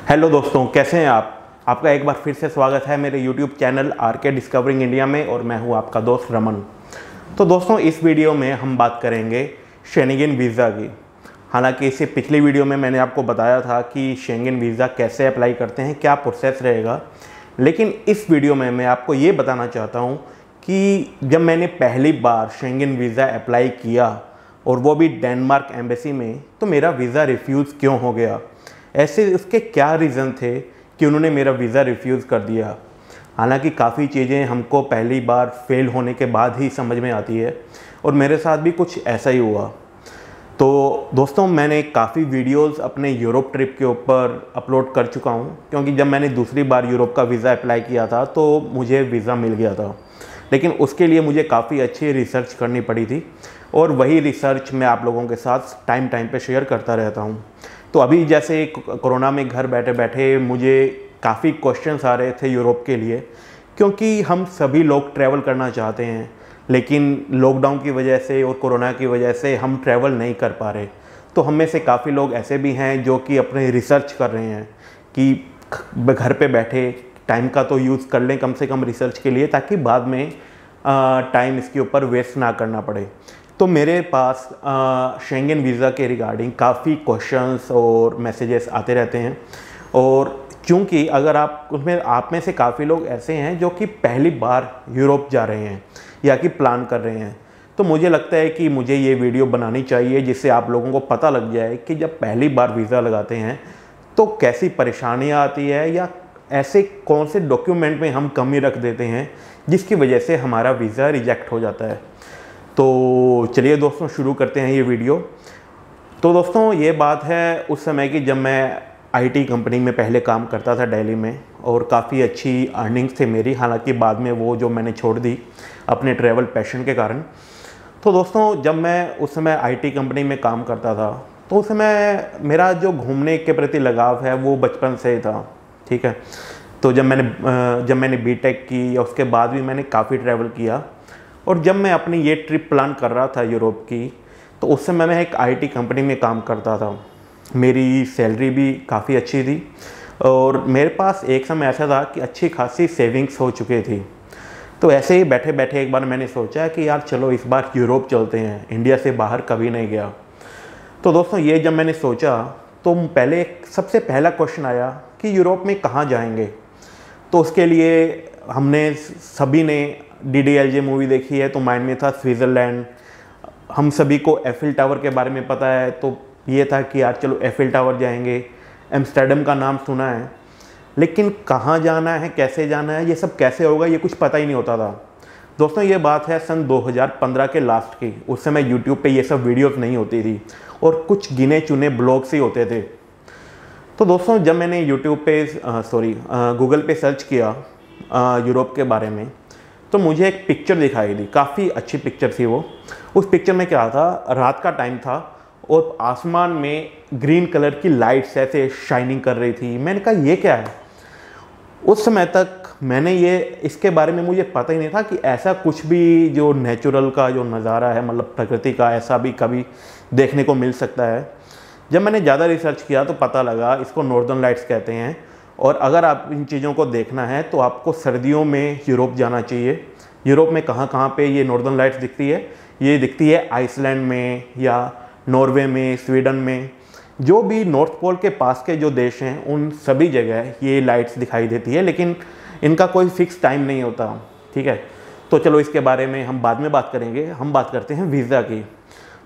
Hello दोस्तों, कैसे हैं आप। आपका एक बार फिर से स्वागत है मेरे YouTube channel RK discovering India में और मैं हूं आपका दोस्त रमन। तो दोस्तों, इस वीडियो में हम बात करेंगे शेंगेन वीज़ा की। हालांकि इससे पिछली वीडियो में मैंने आपको बताया था कि शेंगेन वीज़ा कैसे अप्लाई करते हैं, क्या प्रोसेस रहेगा। लेकिन इस वीडियो में मैं आपको ये बताना चाहता हूँ कि जब मैंने पहली बार शेंगेन वीज़ा अप्लाई किया और वो भी डेनमार्क एम्बेसी में, तो मेरा वीज़ा रिफ्यूज़ क्यों हो गया, ऐसे उसके क्या रीज़न थे कि उन्होंने मेरा वीज़ा रिफ्यूज़ कर दिया। हालांकि काफ़ी चीज़ें हमको पहली बार फेल होने के बाद ही समझ में आती है और मेरे साथ भी कुछ ऐसा ही हुआ। तो दोस्तों, मैंने काफ़ी वीडियोस अपने यूरोप ट्रिप के ऊपर अपलोड कर चुका हूं, क्योंकि जब मैंने दूसरी बार यूरोप का वीज़ा अप्लाई किया था तो मुझे वीज़ा मिल गया था। लेकिन उसके लिए मुझे काफ़ी अच्छी रिसर्च करनी पड़ी थी और वही रिसर्च मैं आप लोगों के साथ टाइम पे शेयर करता रहता हूँ। तो अभी जैसे कोरोना में घर बैठे बैठे मुझे काफ़ी क्वेश्चंस आ रहे थे यूरोप के लिए, क्योंकि हम सभी लोग ट्रैवल करना चाहते हैं, लेकिन लॉकडाउन की वजह से और कोरोना की वजह से हम ट्रैवल नहीं कर पा रहे। तो हम में से काफ़ी लोग ऐसे भी हैं जो कि अपने रिसर्च कर रहे हैं कि घर पे बैठे टाइम का तो यूज़ कर लें कम से कम रिसर्च के लिए, ताकि बाद में टाइम इसके ऊपर वेस्ट ना करना पड़े। तो मेरे पास शेंगेन वीज़ा के रिगार्डिंग काफ़ी क्वेश्चंस और मैसेजेस आते रहते हैं। और चूँकि अगर आप में से काफ़ी लोग ऐसे हैं जो कि पहली बार यूरोप जा रहे हैं या कि प्लान कर रहे हैं, तो मुझे लगता है कि मुझे ये वीडियो बनानी चाहिए जिससे आप लोगों को पता लग जाए कि जब पहली बार वीज़ा लगाते हैं तो कैसी परेशानियाँ आती है, या ऐसे कौन से डॉक्यूमेंट में हम कमी रख देते हैं जिसकी वजह से हमारा वीज़ा रिजेक्ट हो जाता है। तो चलिए दोस्तों, शुरू करते हैं ये वीडियो। तो दोस्तों, ये बात है उस समय की जब मैं आईटी कंपनी में पहले काम करता था दिल्ली में, और काफ़ी अच्छी अर्निंग्स थे मेरी। हालांकि बाद में वो जो मैंने छोड़ दी अपने ट्रैवल पैशन के कारण। तो दोस्तों, जब मैं उस समय आईटी कंपनी में काम करता था तो उस समय मेरा जो घूमने के प्रति लगाव है वो बचपन से ही था, ठीक है। तो जब मैंने बीटेक की या उसके बाद भी मैंने काफ़ी ट्रैवल किया, और जब मैं अपनी ये ट्रिप प्लान कर रहा था यूरोप की, तो उस समय मैं एक आईटी कंपनी में काम करता था। मेरी सैलरी भी काफ़ी अच्छी थी और मेरे पास एक समय ऐसा था कि अच्छी खासी सेविंग्स हो चुकी थी। तो ऐसे ही बैठे बैठे एक बार मैंने सोचा कि यार चलो इस बार यूरोप चलते हैं, इंडिया से बाहर कभी नहीं गया। तो दोस्तों, ये जब मैंने सोचा तो पहले सबसे पहला क्वेश्चन आया कि यूरोप में कहाँ जाएंगे। तो उसके लिए हमने सभी ने DDLJ मूवी देखी है, तो माइंड में था स्विट्ज़रलैंड। हम सभी को एफिल टावर के बारे में पता है, तो ये था कि यार चलो एफिल टावर जाएंगे। एम्स्टर्डम का नाम सुना है, लेकिन कहाँ जाना है, कैसे जाना है, ये सब कैसे होगा, ये कुछ पता ही नहीं होता था। दोस्तों, ये बात है सन 2015 के लास्ट की। उस समय यूट्यूब पे ये सब वीडियोस नहीं होती थी और कुछ गिने चुने ब्लॉग्स ही होते थे। तो दोस्तों, जब मैंने गूगल पे सर्च किया यूरोप के बारे में, तो मुझे एक पिक्चर दिखाई दी। काफ़ी अच्छी पिक्चर थी वो। उस पिक्चर में क्या था, रात का टाइम था और आसमान में ग्रीन कलर की लाइट्स ऐसे शाइनिंग कर रही थी। मैंने कहा ये क्या है। उस समय तक इसके बारे में मुझे पता ही नहीं था कि ऐसा कुछ भी जो नेचुरल का जो नज़ारा है, मतलब प्रकृति का, ऐसा भी कभी देखने को मिल सकता है। जब मैंने ज़्यादा रिसर्च किया तो पता लगा इसको नॉर्दर्न लाइट्स कहते हैं, और अगर आप इन चीज़ों को देखना है तो आपको सर्दियों में यूरोप जाना चाहिए। यूरोप में कहाँ पे ये नॉर्दर्न लाइट्स दिखती है, ये दिखती है आइसलैंड में या नॉर्वे में, स्वीडन में। जो भी नॉर्थ पोल के पास के जो देश हैं उन सभी जगह ये लाइट्स दिखाई देती है, लेकिन इनका कोई फिक्स टाइम नहीं होता, ठीक है। तो चलो इसके बारे में हम बाद में बात करेंगे। हम बात करते हैं वीज़ा की।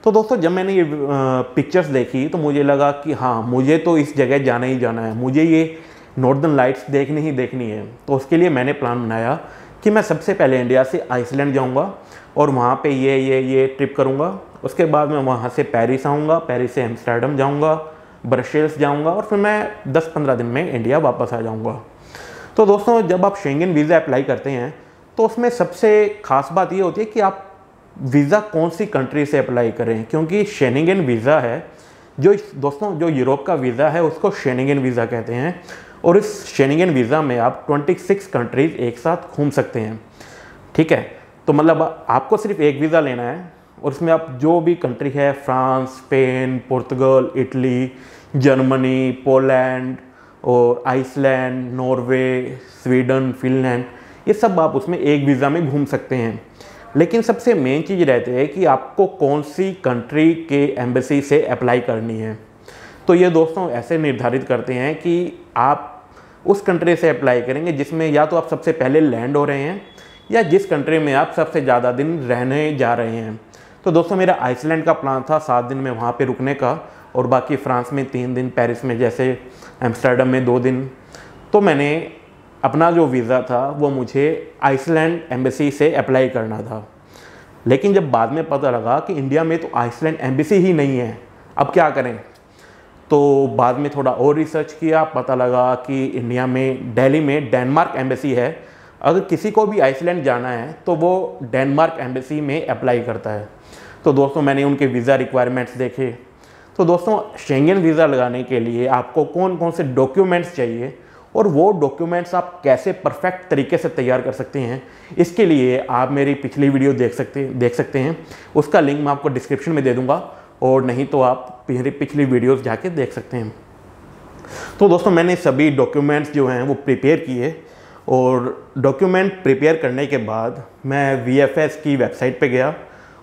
तो दोस्तों, जब मैंने ये पिक्चर्स देखी तो मुझे लगा कि हाँ, मुझे तो इस जगह जाना ही जाना है, मुझे ये नॉर्दर्न लाइट्स देखनी ही देखनी है। तो उसके लिए मैंने प्लान बनाया कि मैं सबसे पहले इंडिया से आइसलैंड जाऊंगा और वहाँ पे ये ट्रिप करूँगा। उसके बाद मैं वहाँ से पेरिस आऊँगा, पेरिस से एम्स्टर्डम जाऊँगा, ब्रसेल्स जाऊँगा, और फिर मैं 10-15 दिन में इंडिया वापस आ जाऊँगा। तो दोस्तों, जब आप शेंगेन वीज़ा अप्लाई करते हैं तो उसमें सबसे ख़ास बात ये होती है कि आप वीज़ा कौन सी कंट्री से अप्लाई करें, क्योंकि शेंगेन वीज़ा है जो यूरोप का वीज़ा है उसको शेंगेन वीज़ा कहते हैं। और इस शेंगेन वीज़ा में आप 26 कंट्रीज़ एक साथ घूम सकते हैं, ठीक है। तो मतलब आपको सिर्फ एक वीज़ा लेना है और उसमें आप जो भी कंट्री है, फ्रांस, स्पेन, पुर्तगाल, इटली, जर्मनी, पोलैंड, और आइसलैंड, नॉर्वे, स्वीडन, फिनलैंड, ये सब आप उसमें एक वीज़ा में घूम सकते हैं। लेकिन सबसे मेन चीज़ रहती है कि आपको कौन सी कंट्री के एम्बेसी से अप्लाई करनी है। तो ये दोस्तों ऐसे निर्धारित करते हैं कि आप उस कंट्री से अप्लाई करेंगे जिसमें या तो आप सबसे पहले लैंड हो रहे हैं या जिस कंट्री में आप सबसे ज़्यादा दिन रहने जा रहे हैं। तो दोस्तों मेरा आइसलैंड का प्लान था 7 दिन में वहाँ पे रुकने का, और बाकी फ्रांस में 3 दिन, पेरिस में जैसे एम्स्टर्डम में 2 दिन। तो मैंने अपना जो वीज़ा था वो मुझे आइसलैंड एम्बेसी से अप्लाई करना था। लेकिन जब बाद में पता लगा कि इंडिया में तो आइसलैंड एम्बेसी ही नहीं है, अब क्या करें। तो बाद में थोड़ा और रिसर्च किया, पता लगा कि इंडिया में दिल्ली में डेनमार्क एम्बेसी है। अगर किसी को भी आइसलैंड जाना है तो वो डेनमार्क एम्बेसी में अप्लाई करता है। तो दोस्तों मैंने उनके वीज़ा रिक्वायरमेंट्स देखे। तो दोस्तों शेंगेन वीज़ा लगाने के लिए आपको कौन कौन से डॉक्यूमेंट्स चाहिए और वो डॉक्यूमेंट्स आप कैसे परफेक्ट तरीके से तैयार कर सकते हैं, इसके लिए आप मेरी पिछली वीडियो देख सकते हैं। उसका लिंक मैं आपको डिस्क्रिप्शन में दे दूँगा, और नहीं तो आप मेरी पिछली वीडियोस जाके देख सकते हैं। तो दोस्तों मैंने सभी डॉक्यूमेंट्स जो हैं वो प्रिपेयर किए, और डॉक्यूमेंट प्रिपेयर करने के बाद मैं VFS की वेबसाइट पे गया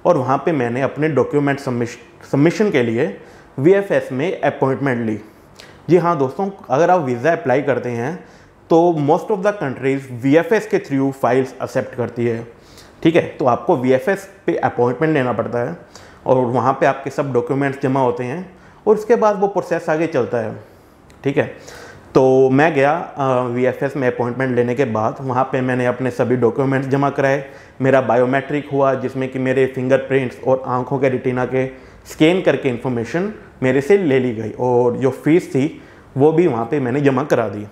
और वहाँ पे मैंने अपने डॉक्यूमेंट सबमिशन के लिए VFS में अपॉइंटमेंट ली। जी हाँ दोस्तों, अगर आप वीज़ा अप्लाई करते हैं तो most of the countries VFS के थ्रू फाइल्स एक्सेप्ट करती है। ठीक है, तो आपको VFS पे अपॉइंटमेंट लेना पड़ता है और वहाँ पे आपके सब डॉक्यूमेंट्स जमा होते हैं और उसके बाद वो प्रोसेस आगे चलता है। ठीक है, तो मैं गया VFS में अपॉइंटमेंट लेने के बाद वहाँ पे मैंने अपने सभी डॉक्यूमेंट्स जमा कराए। मेरा बायोमेट्रिक हुआ जिसमें कि मेरे फिंगरप्रिंट्स और आंखों के रेटिना के स्कैन करके इन्फॉर्मेशन मेरे से ले ली गई, और जो फीस थी वो भी वहाँ पे मैंने जमा करा दी।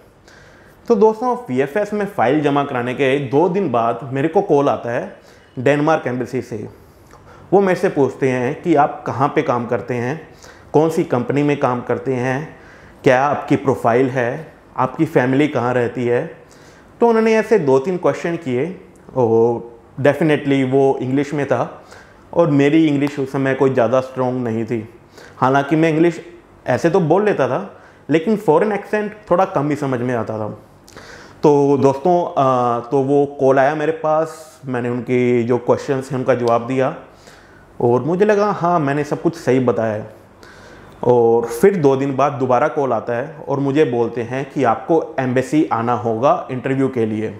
तो दोस्तों VFS में फ़ाइल जमा कराने के 2 दिन बाद मेरे को कॉल आता है डेनमार्क एम्बेसी से। वो मेरे से पूछते हैं कि आप कहाँ पे काम करते हैं, कौन सी कंपनी में काम करते हैं, क्या आपकी प्रोफाइल है, आपकी फैमिली कहाँ रहती है। तो उन्होंने ऐसे 2-3 क्वेश्चन किए, और डेफिनेटली वो इंग्लिश में था और मेरी इंग्लिश उस समय कोई ज़्यादा स्ट्रॉन्ग नहीं थी। हालांकि मैं इंग्लिश ऐसे तो बोल लेता था, लेकिन फ़ॉरेन एक्सेंट थोड़ा कम ही समझ में आता था। तो दोस्तों तो वो कॉल आया मेरे पास, मैंने उनकी जो क्वेश्चंस हैं उनका जवाब दिया और मुझे लगा हाँ मैंने सब कुछ सही बताया है। और फिर 2 दिन बाद दोबारा कॉल आता है और मुझे बोलते हैं कि आपको एम्बेसी आना होगा इंटरव्यू के लिए।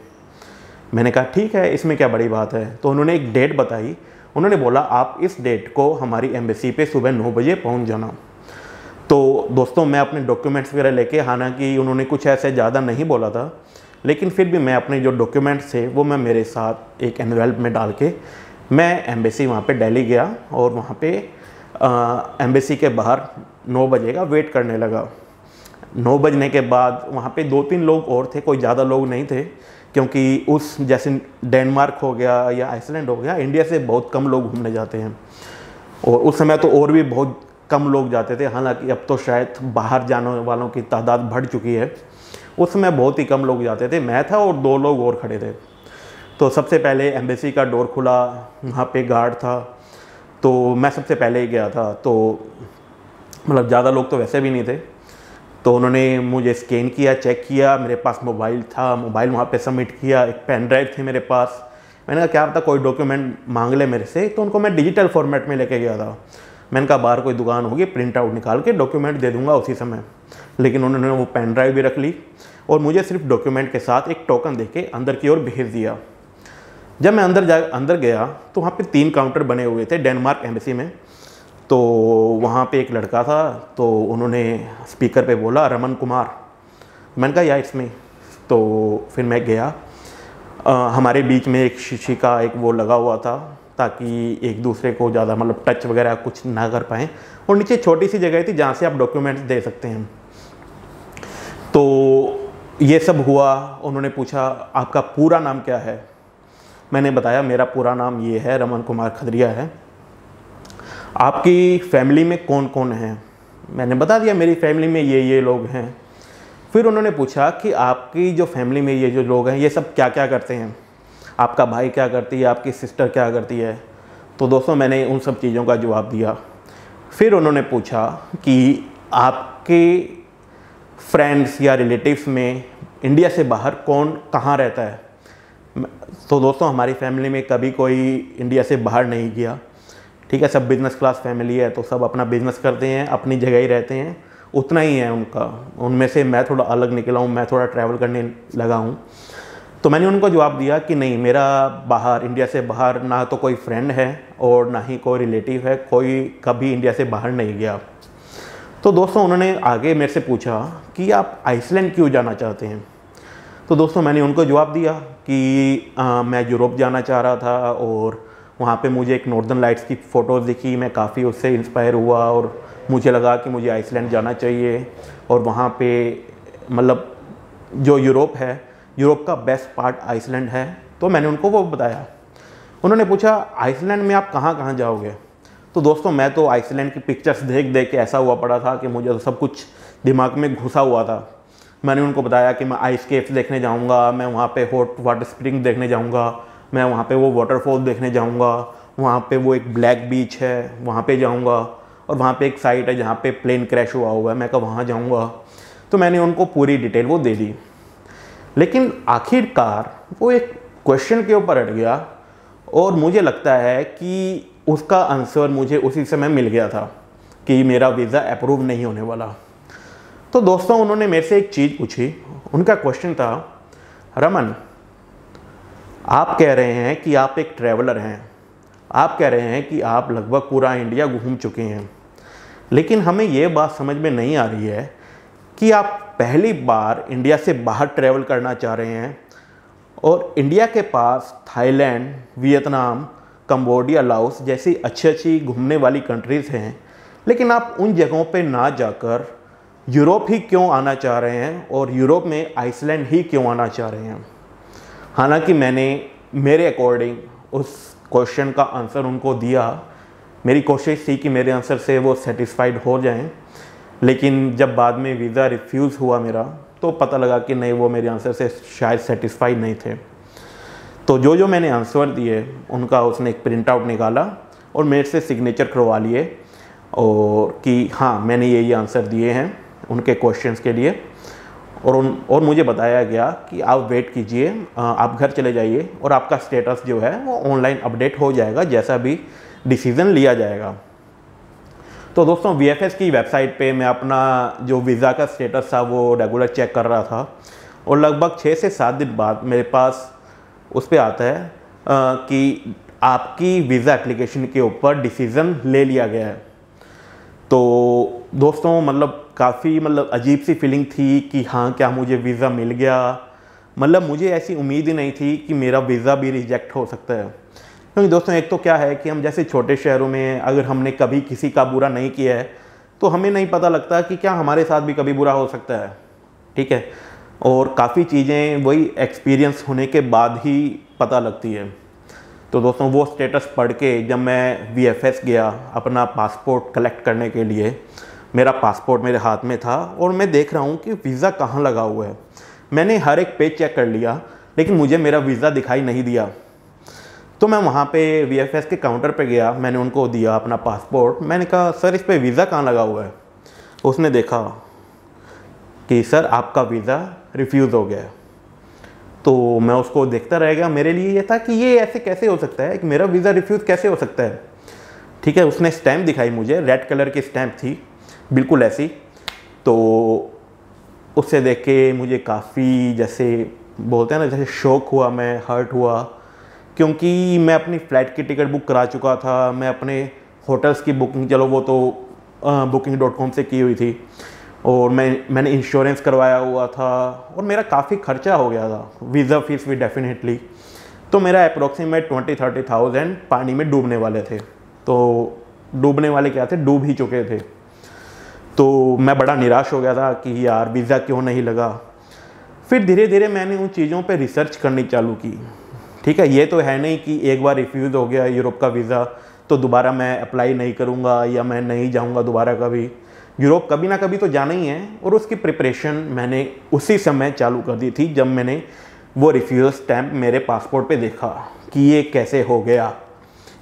मैंने कहा ठीक है, इसमें क्या बड़ी बात है। तो उन्होंने एक डेट बताई, उन्होंने बोला आप इस डेट को हमारी एम्बेसी पे सुबह 9 बजे पहुंच जाना। तो दोस्तों मैं अपने डॉक्यूमेंट्स वगैरह लेके, हालांकि उन्होंने कुछ ऐसे ज़्यादा नहीं बोला था, लेकिन फिर भी मैं अपने जो डॉक्यूमेंट्स थे वो मैं मेरे साथ एक एनवेल्प में डाल के मैं एम्बेसी वहाँ पे दिल्ली गया और वहाँ पे एम्बेसी के बाहर 9 बजे का वेट करने लगा। 9 बजने के बाद वहाँ पे 2-3 लोग और थे, कोई ज़्यादा लोग नहीं थे, क्योंकि उस जैसे डेनमार्क हो गया या आइसलैंड हो गया, इंडिया से बहुत कम लोग घूमने जाते हैं, और उस समय तो और भी बहुत कम लोग जाते थे। हालांकि अब तो शायद बाहर जाने वालों की तादाद बढ़ चुकी है, उस समय बहुत ही कम लोग जाते थे। मैं था और 2 लोग और खड़े थे। तो सबसे पहले एम्बेसी का डोर खुला, वहाँ पे गार्ड था, तो मैं सबसे पहले ही गया था। तो मतलब ज़्यादा लोग तो वैसे भी नहीं थे। तो उन्होंने मुझे स्कैन किया, चेक किया, मेरे पास मोबाइल था, मोबाइल वहाँ पे सबमिट किया, एक पेन ड्राइव थी मेरे पास। मैंने कहा क्या पता कोई डॉक्यूमेंट मांग ले मेरे से, तो उनको मैं डिजिटल फॉर्मेट में लेके गया था। मैंने कहा बाहर कोई दुकान होगी, प्रिंट आउट निकाल के डॉक्यूमेंट दे दूंगा उसी समय। लेकिन उन्होंने वो पेन ड्राइव भी रख ली और मुझे सिर्फ डॉक्यूमेंट के साथ एक टोकन देके अंदर की ओर भेज दिया। जब मैं अंदर गया तो वहाँ पे 3 काउंटर बने हुए थे डेनमार्क एम्बेसी में। तो वहाँ पे एक लड़का था, तो उन्होंने स्पीकर पे बोला रमन कुमार। मैंने कहा या इसमें। तो फिर मैं गया, हमारे बीच में एक शीशी का एक वो लगा हुआ था ताकि एक दूसरे को ज़्यादा मतलब टच वगैरह कुछ ना कर पाएँ, और नीचे छोटी सी जगह थी जहाँ से आप डॉक्यूमेंट्स दे सकते हैं। तो ये सब हुआ। उन्होंने पूछा आपका पूरा नाम क्या है। मैंने बताया मेरा पूरा नाम ये है, रमन कुमार खदरिया है। आपकी फैमिली में कौन कौन है। मैंने बता दिया मेरी फैमिली में ये लोग हैं। फिर उन्होंने पूछा कि आपकी जो फैमिली में ये जो लोग हैं ये सब क्या क्या करते हैं, आपका भाई क्या करती है, आपकी सिस्टर क्या करती है। तो दोस्तों मैंने उन सब चीज़ों का जवाब दिया। फिर उन्होंने पूछा कि आपके फ्रेंड्स या रिलेटिव्स में इंडिया से बाहर कौन कहाँ रहता है। तो दोस्तों हमारी फैमिली में कभी कोई इंडिया से बाहर नहीं गया, ठीक है। सब बिज़नेस क्लास फैमिली है, तो सब अपना बिज़नेस करते हैं, अपनी जगह ही रहते हैं, उतना ही है उनका। उनमें से मैं थोड़ा अलग निकला हूँ, मैं थोड़ा ट्रैवल करने लगा हूँ। तो मैंने उनको जवाब दिया कि नहीं, मेरा बाहर, इंडिया से बाहर ना तो कोई फ्रेंड है और ना ही कोई रिलेटिव है, कोई कभी इंडिया से बाहर नहीं गया। तो दोस्तों उन्होंने आगे मेरे से पूछा कि आप आइसलैंड क्यों जाना चाहते हैं। तो दोस्तों मैंने उनको जवाब दिया कि मैं यूरोप जाना चाह रहा था और वहाँ पे मुझे एक नॉर्दर्न लाइट्स की फ़ोटोज़ दिखी, मैं काफ़ी उससे इंस्पायर हुआ और मुझे लगा कि मुझे आइसलैंड जाना चाहिए। और वहाँ पे मतलब जो यूरोप है, यूरोप का बेस्ट पार्ट आइसलैंड है। तो मैंने उनको वो बताया। उन्होंने पूछा आइसलैंड में आप कहाँ कहाँ जाओगे। तो दोस्तों मैं तो आइसलैंड की पिक्चर्स देख देख के ऐसा हुआ पड़ा था कि मुझे तो सब कुछ दिमाग में घुसा हुआ था। मैंने उनको बताया कि मैं आइस केव्स देखने जाऊँगा, मैं वहाँ पे हॉट वाटर स्प्रिंग देखने जाऊँगा, मैं वहाँ पे वो वाटरफॉल देखने जाऊँगा, वहाँ पे वो एक ब्लैक बीच है वहाँ पे जाऊँगा, और वहाँ पे एक साइट है जहाँ पे प्लेन क्रैश हुआ है, मैं कहा वहाँ जाऊँगा। तो मैंने उनको पूरी डिटेल वो दे दी। लेकिन आखिरकार वो एक क्वेश्चन के ऊपर अट गया और मुझे लगता है कि उसका आंसर मुझे उसी समय मिल गया था कि मेरा वीज़ा अप्रूव नहीं होने वाला। तो दोस्तों उन्होंने मेरे से एक चीज़ पूछी। उनका क्वेश्चन था, रमन आप कह रहे हैं कि आप एक ट्रैवलर हैं, आप कह रहे हैं कि आप लगभग पूरा इंडिया घूम चुके हैं, लेकिन हमें ये बात समझ में नहीं आ रही है कि आप पहली बार इंडिया से बाहर ट्रैवल करना चाह रहे हैं और इंडिया के पास थाईलैंड, वियतनाम, कंबोडिया, लाओस जैसी अच्छी अच्छी घूमने वाली कंट्रीज़ हैं, लेकिन आप उन जगहों पे ना जाकर यूरोप ही क्यों आना चाह रहे हैं और यूरोप में आइसलैंड ही क्यों आना चाह रहे हैं। हालांकि मैंने मेरे अकॉर्डिंग उस क्वेश्चन का आंसर उनको दिया। मेरी कोशिश थी कि मेरे आंसर से वो सेटिस्फाइड हो जाएं, लेकिन जब बाद में वीज़ा रिफ्यूज़ हुआ मेरा, तो पता लगा कि नहीं, वो मेरे आंसर से शायद सेटिस्फाइड नहीं थे। तो जो मैंने आंसर दिए उनका उसने एक प्रिंट आउट निकाला और मेरे से सिग्नेचर करवा लिए और कि हाँ मैंने ये आंसर दिए हैं उनके क्वेश्चंस के लिए। और मुझे बताया गया कि आप वेट कीजिए, आप घर चले जाइए और आपका स्टेटस जो है वो ऑनलाइन अपडेट हो जाएगा जैसा भी डिसीज़न लिया जाएगा। तो दोस्तों VFS की वेबसाइट पे मैं अपना जो वीज़ा का स्टेटस था वो रेगुलर चेक कर रहा था और लगभग 6 से 7 दिन बाद मेरे पास उस पर आता है कि आपकी वीज़ा एप्लीकेशन के ऊपर डिसीज़न ले लिया गया है। तो दोस्तों मतलब काफ़ी अजीब सी फीलिंग थी कि हाँ क्या मुझे वीज़ा मिल गया। मुझे ऐसी उम्मीद ही नहीं थी कि मेरा वीज़ा भी रिजेक्ट हो सकता है, क्योंकि दोस्तों एक तो क्या है कि हम जैसे छोटे शहरों में अगर हमने कभी किसी का बुरा नहीं किया है तो हमें नहीं पता लगता कि क्या हमारे साथ भी कभी बुरा हो सकता है, ठीक है। और काफ़ी चीज़ें वही एक्सपीरियंस होने के बाद ही पता लगती है। तो दोस्तों वो स्टेटस पढ़ के जब मैं VFS गया अपना पासपोर्ट कलेक्ट करने के लिए, मेरा पासपोर्ट मेरे हाथ में था और मैं देख रहा हूँ कि वीज़ा कहाँ लगा हुआ है। मैंने हर एक पेज चेक कर लिया लेकिन मुझे मेरा वीज़ा दिखाई नहीं दिया। तो मैं वहाँ पे VFS के काउंटर पे गया, मैंने उनको दिया अपना पासपोर्ट, मैंने कहा सर इस पे वीज़ा कहाँ लगा हुआ है। उसने देखा कि सर आपका वीज़ा रिफ्यूज़ हो गया है। तो मैं उसको देखता रह गया। मेरे लिए ये था कि ये ऐसे कैसे हो सकता है कि मेरा वीज़ा रिफ्यूज़ कैसे हो सकता है, ठीक है। उसने स्टैम्प दिखाई मुझे, रेड कलर की स्टैम्प थी बिल्कुल ऐसी। तो उससे देख के मुझे काफ़ी जैसे बोलते हैं ना, जैसे शॉक हुआ, मैं हर्ट हुआ, क्योंकि मैं अपनी फ़्लाइट की टिकट बुक करा चुका था, मैं अपने होटल्स की बुकिंग, चलो वो तो booking.com से की हुई थी, और मैंने इंश्योरेंस करवाया हुआ था और मेरा काफ़ी खर्चा हो गया था, वीज़ा फीस भी डेफिनेटली। तो मेरा अप्रोक्सीमेट 20-30,000 पानी में डूबने वाले थे। तो डूबने वाले क्या थे, डूब ही चुके थे। तो मैं बड़ा निराश हो गया था कि यार वीज़ा क्यों नहीं लगा। फिर धीरे धीरे मैंने उन चीज़ों पे रिसर्च करनी चालू की, ठीक है। ये तो है नहीं कि एक बार रिफ्यूज़ हो गया यूरोप का वीज़ा तो दोबारा मैं अप्लाई नहीं करूँगा या मैं नहीं जाऊँगा दोबारा कभी। यूरोप कभी ना कभी तो जाना ही है, और उसकी प्रिपरेशन मैंने उसी समय चालू कर दी थी जब मैंने वो रिफ्यूज़ल स्टैम्प मेरे पासपोर्ट पे देखा कि ये कैसे हो गया,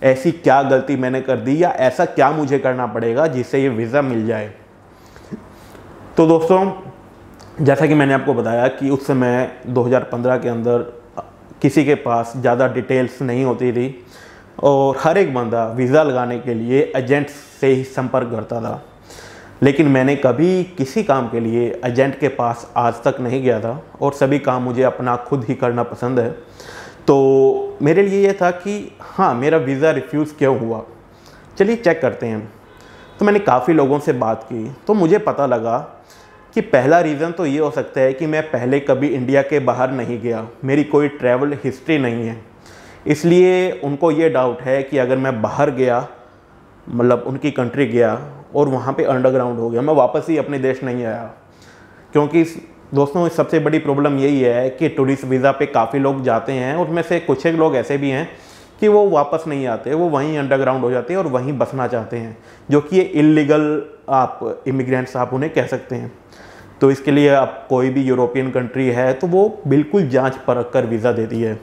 ऐसी क्या गलती मैंने कर दी या ऐसा क्या मुझे करना पड़ेगा जिससे ये वीज़ा मिल जाए। तो दोस्तों जैसा कि मैंने आपको बताया कि उस समय 2015 के अंदर किसी के पास ज़्यादा डिटेल्स नहीं होती थी और हर एक बंदा वीज़ा लगाने के लिए एजेंट से ही संपर्क करता था। लेकिन मैंने कभी किसी काम के लिए एजेंट के पास आज तक नहीं गया था और सभी काम मुझे अपना खुद ही करना पसंद है। तो मेरे लिए ये था कि हाँ, मेरा वीज़ा रिफ्यूज़ क्यों हुआ, चलिए चेक करते हैं। तो मैंने काफ़ी लोगों से बात की तो मुझे पता लगा कि पहला रीज़न तो ये हो सकता है कि मैं पहले कभी इंडिया के बाहर नहीं गया, मेरी कोई ट्रैवल हिस्ट्री नहीं है, इसलिए उनको ये डाउट है कि अगर मैं बाहर गया, मतलब उनकी कंट्री गया और वहाँ पे अंडरग्राउंड हो गया, मैं वापस ही अपने देश नहीं आया। क्योंकि दोस्तों सबसे बड़ी प्रॉब्लम यही है कि टूरिस्ट वीज़ा पे काफ़ी लोग जाते हैं, उनमें से कुछ एक लोग ऐसे भी हैं कि वो वापस नहीं आते, वो वहीं अंडरग्राउंड हो जाते हैं और वहीं बसना चाहते हैं, जो कि ये इलीगल आप इमिग्रेंट्स आप उन्हें कह सकते हैं। तो इसके लिए आप कोई भी यूरोपियन कंट्री है तो वो बिल्कुल जांच परख कर वीज़ा देती है।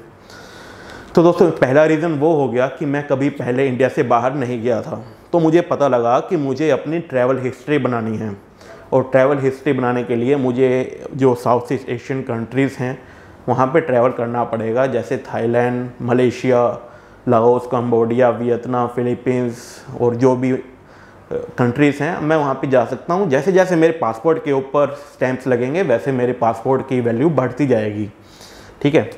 तो दोस्तों पहला रीज़न वो हो गया कि मैं कभी पहले इंडिया से बाहर नहीं गया था। तो मुझे पता लगा कि मुझे अपनी ट्रैवल हिस्ट्री बनानी है और ट्रैवल हिस्ट्री बनाने के लिए मुझे जो साउथ ईस्ट एशियन कंट्रीज़ हैं वहाँ पे ट्रैवल करना पड़ेगा, जैसे Thailand, Malaysia, Laos, Cambodia, Vietnam, Philippines और जो भी कंट्रीज़ हैं मैं वहाँ पे जा सकता हूँ। जैसे जैसे मेरे पासपोर्ट के ऊपर स्टैंप्स लगेंगे वैसे मेरे पासपोर्ट की वैल्यू बढ़ती जाएगी। ठीक है।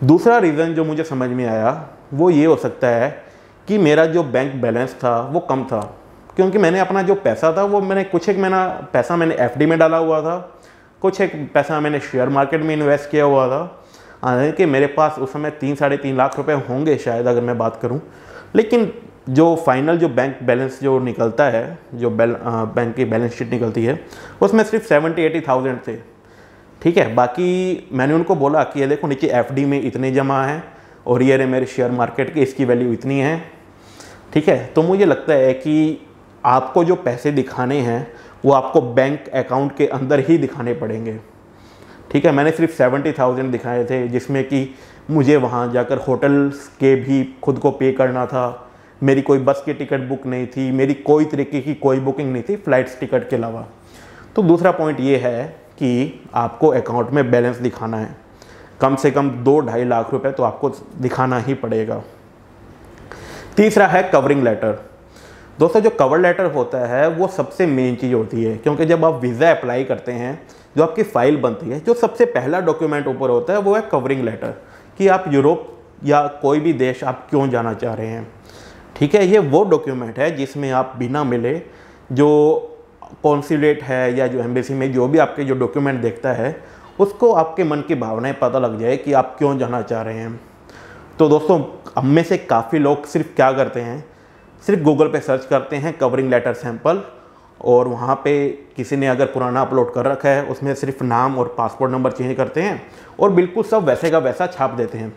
दूसरा रीज़न जो मुझे समझ में आया वो ये हो सकता है कि मेरा जो बैंक बैलेंस था वो कम था, क्योंकि मैंने अपना जो पैसा था वो मैंने कुछ एक महीना पैसा मैंने एफडी में डाला हुआ था, कुछ एक पैसा मैंने शेयर मार्केट में इन्वेस्ट किया हुआ था। हालांकि मेरे पास उस समय 3-3.5 लाख रुपए होंगे शायद अगर मैं बात करूं, लेकिन जो फाइनल जो बैंक बैलेंस जो निकलता है, जो बैंक की बैलेंस शीट निकलती है उसमें सिर्फ 70-80,000 थे। ठीक है। बाकी मैंने उनको बोला कि ये देखो नीचे एफडी में इतने जमा हैं और ये रहे मेरे शेयर मार्केट के, इसकी वैल्यू इतनी है। ठीक है। तो मुझे लगता है कि आपको जो पैसे दिखाने हैं वो आपको बैंक अकाउंट के अंदर ही दिखाने पड़ेंगे। ठीक है। मैंने सिर्फ 70,000 दिखाए थे, जिसमें कि मुझे वहाँ जाकर होटल्स के भी खुद को पे करना था, मेरी कोई बस की टिकट बुक नहीं थी, मेरी कोई तरीके की कोई बुकिंग नहीं थी फ़्लाइट्स टिकट के अलावा। तो दूसरा पॉइंट ये है कि आपको अकाउंट में बैलेंस दिखाना है, कम से कम 2-2.5 लाख रुपए तो आपको दिखाना ही पड़ेगा। तीसरा है कवरिंग लेटर। दोस्तों जो कवर लेटर होता है वो सबसे मेन चीज़ होती है, क्योंकि जब आप वीज़ा अप्लाई करते हैं जो आपकी फ़ाइल बनती है, जो सबसे पहला डॉक्यूमेंट ऊपर होता है वो है कवरिंग लेटर, कि आप यूरोप या कोई भी देश आप क्यों जाना चाह रहे हैं। ठीक है। ये वो डॉक्यूमेंट है जिसमें आप बिना मिले जो कॉन्सुलेट है या जो एम्बेसी में जो भी आपके जो डॉक्यूमेंट देखता है उसको आपके मन की भावनाएं पता लग जाए कि आप क्यों जाना चाह रहे हैं। तो दोस्तों हम में से काफ़ी लोग सिर्फ क्या करते हैं, सिर्फ गूगल पे सर्च करते हैं कवरिंग लेटर सैंपल, और वहाँ पे किसी ने अगर पुराना अपलोड कर रखा है उसमें सिर्फ नाम और पासपोर्ट नंबर चेंज करते हैं और बिल्कुल सब वैसे का वैसा छाप देते हैं।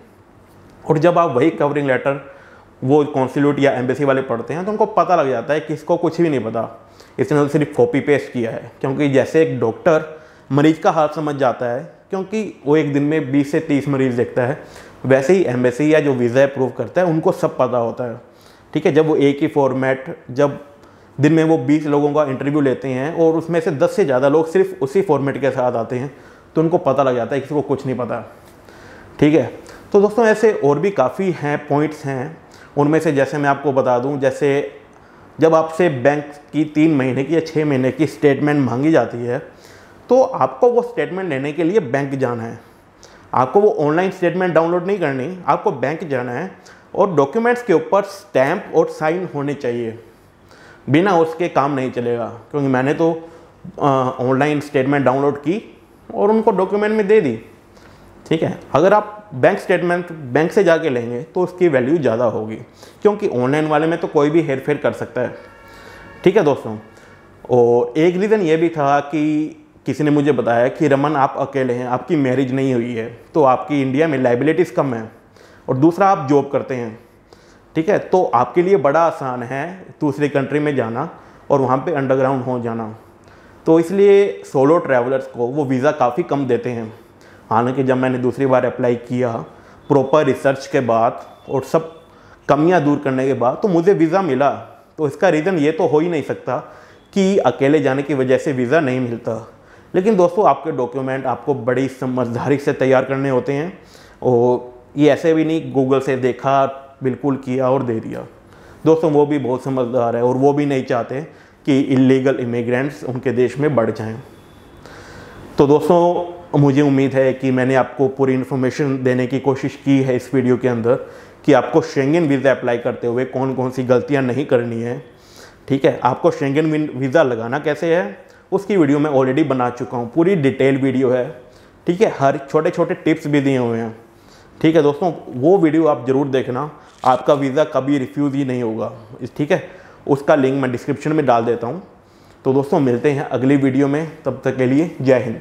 और जब आप वही कवरिंग लेटर वो कॉन्सुलेट या एम्बेसी वाले पढ़ते हैं तो उनको पता लग जाता है कि इसको कुछ भी नहीं पता, इसने तो सिर्फ कॉपी पेस्ट किया है। क्योंकि जैसे एक डॉक्टर मरीज का हाल समझ जाता है, क्योंकि वो एक दिन में 20 से 30 मरीज देखता है, वैसे ही एम्बेसी या जो वीज़ा अप्रूव करता है उनको सब पता होता है। ठीक है। जब वो एक ही फॉर्मेट, जब दिन में वो 20 लोगों का इंटरव्यू लेते हैं और उसमें से 10 से ज़्यादा लोग सिर्फ उसी फॉर्मेट के साथ आते हैं, तो उनको पता लग जाता है किसी को कुछ नहीं पता। ठीक है। तो दोस्तों ऐसे और भी काफ़ी हैं पॉइंट्स हैं, उनमें से जैसे मैं आपको बता दूं, जैसे जब आपसे बैंक की 3 महीने की या 6 महीने की स्टेटमेंट मांगी जाती है तो आपको वो स्टेटमेंट लेने के लिए बैंक जाना है। आपको वो ऑनलाइन स्टेटमेंट डाउनलोड नहीं करनी, आपको बैंक जाना है और डॉक्यूमेंट्स के ऊपर स्टैम्प और साइन होने चाहिए, बिना उसके काम नहीं चलेगा। क्योंकि मैंने तो ऑनलाइन स्टेटमेंट डाउनलोड की और उनको डॉक्यूमेंट में दे दी। ठीक है। अगर आप बैंक स्टेटमेंट बैंक से जाके लेंगे तो उसकी वैल्यू ज़्यादा होगी, क्योंकि ऑनलाइन वाले में तो कोई भी हेर फेर कर सकता है। ठीक है दोस्तों। और एक रीज़न ये भी था कि किसी ने मुझे बताया कि रमन आप अकेले हैं, आपकी मैरिज नहीं हुई है, तो आपकी इंडिया में लाइबिलिटीज़ कम है, और दूसरा आप जॉब करते हैं। ठीक है। तो आपके लिए बड़ा आसान है दूसरी कंट्री में जाना और वहाँ पे अंडरग्राउंड हो जाना। तो इसलिए सोलो ट्रैवलर्स को वो वीज़ा काफ़ी कम देते हैं। हालांकि जब मैंने दूसरी बार अप्लाई किया प्रॉपर रिसर्च के बाद और सब कमियां दूर करने के बाद तो मुझे वीज़ा मिला। तो इसका रीज़न ये तो हो ही नहीं सकता कि अकेले जाने की वजह से वीज़ा नहीं मिलता, लेकिन दोस्तों आपके डॉक्यूमेंट आपको बड़ी समझदारी से तैयार करने होते हैं, और ये ऐसे भी नहीं गूगल से देखा, बिल्कुल किया और दे दिया। दोस्तों वो भी बहुत समझदार है और वो भी नहीं चाहते कि इलीगल इमिग्रेंट्स उनके देश में बढ़ जाएं। तो दोस्तों मुझे उम्मीद है कि मैंने आपको पूरी इन्फॉर्मेशन देने की कोशिश की है इस वीडियो के अंदर कि आपको शेंगेन वीज़ा अप्लाई करते हुए कौन कौन सी गलतियां नहीं करनी है। ठीक है, आपको शेंगेन वीज़ा लगाना कैसे है उसकी वीडियो मैं ऑलरेडी बना चुका हूँ, पूरी डिटेल वीडियो है। ठीक है, हर छोटे छोटे टिप्स भी दिए हुए हैं। ठीक है दोस्तों, वो वीडियो आप ज़रूर देखना, आपका वीज़ा कभी रिफ्यूज़ ही नहीं होगा। ठीक है, उसका लिंक मैं डिस्क्रिप्शन में डाल देता हूँ। तो दोस्तों मिलते हैं अगली वीडियो में, तब तक के लिए जय हिंद।